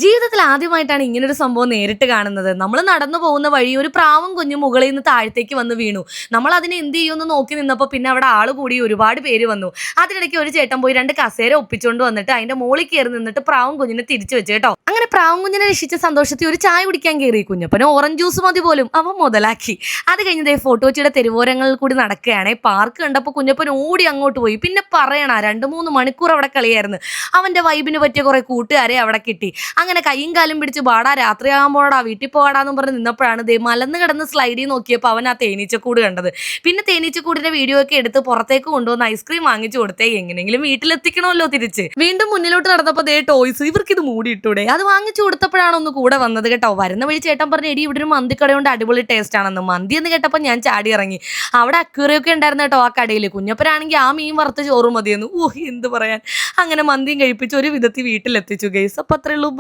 ജീവിതത്തിൽ ആദ്യമായിട്ടാണ് ഇങ്ങനൊരു സംഭവം നേരിട്ട് കാണുന്നത്. നമ്മൾ നടന്നു പോകുന്ന വഴി ഒരു പ്രാവും കുഞ്ഞും മുകളിൽ നിന്ന് താഴത്തേക്ക് വന്ന് വീണു. നമ്മൾ അതിനെ എന്ത് ചെയ്യുമെന്ന് നോക്കി നിന്നപ്പോൾ പിന്നെ അവിടെ ആള് കൂടി ഒരുപാട് പേര് വന്നു. അതിനിടയ്ക്ക് ഒരു ചേട്ടൻ പോയി 2 കസേര ഒപ്പിച്ചുകൊണ്ട് വന്നിട്ട് അതിന്റെ മോളിൽ കയറി നിന്നിട്ട് പ്രാവും കുഞ്ഞിനെ തിരിച്ചു വെച്ച് കേട്ടോ. അങ്ങനെ പ്രാവും കുഞ്ഞിനെ രക്ഷിച്ച സന്തോഷത്തിൽ ഒരു ചായ കുടിക്കാൻ കയറി. കുഞ്ഞപ്പന് ഓറഞ്ച് ജ്യൂസ് മതി പോലും അവൻ മുതലാക്കി. അത് കഴിഞ്ഞ് ഫോട്ടോച്ചിയുടെ തെരുവോരങ്ങളിൽ കൂടി നടക്കുകയാണെ പാർക്ക് കണ്ടപ്പോൾ കുഞ്ഞപ്പൻ ഓടി അങ്ങോട്ട് പോയി. പിന്നെ പറയണ 2-3 മണിക്കൂർ അവിടെ കളിയായിരുന്നു. അവന്റെ വൈബിന് പറ്റിയ കുറെ കൂട്ടുകാരെ അവിടെ കിട്ടി. അങ്ങനെ കൈയും കാലും പിടിച്ച് പാടാ രാത്രിയാകുമ്പോഴാ വീട്ടിൽ പോകാടാന്നും പറഞ്ഞ് നിന്നപ്പോഴാണ് മലന്ന് കിടന്ന് സ്ലൈഡിൽ നോക്കിയപ്പോൾ അവൻ ആ തേനീച്ചക്കൂട് കണ്ടത്. പിന്നെ തേനീച്ചക്കൂടിന്റെ വീഡിയോ ഒക്കെ എടുത്ത് പുറത്തേക്ക് കൊണ്ടുവന്ന് ഐസ്ക്രീം വാങ്ങിച്ചു കൊടുത്തേ, എങ്ങനെയെങ്കിലും വീട്ടിലെത്തിക്കണമല്ലോ തിരിച്ച്. വീണ്ടും മുന്നിലോട്ട് നടന്നപ്പോൾ ടോയ്സ്, ഇവർക്ക് ഇത് മൂടിയിട്ടൂടെ, അത് വാങ്ങിച്ചു കൊടുത്തപ്പോഴാണ് ഒന്ന് കൂടെ വന്നത് കേട്ടോ. വരുന്ന വഴി ചേട്ടൻ പറഞ്ഞ എടി ഇവിടെ ഒരു മന്തിക്കടയുണ്ട്, അടിപൊളി ടേസ്റ്റ് ആണെന്ന്. മന്തി എന്ന് കേട്ടപ്പോൾ ഞാൻ ചാടി ഇറങ്ങി. അവിടെ അക്വേറിയൊക്കെ ഉണ്ടായിരുന്നു കേട്ടോ ആ കടയിൽ. കുഞ്ഞപ്പനാണെങ്കിൽ ആ മീൻ വറുത്ത് ചോറ് മതിയെന്ന്. എന്ത് പറയാൻ. അങ്ങനെ മന്തിയും കഴിപ്പിച്ച് ഒരു വിധത്തിൽ വീട്ടിലെത്തിച്ചു ഗൈസ്. അപ്പം അത്രേ ഉള്ളൂ.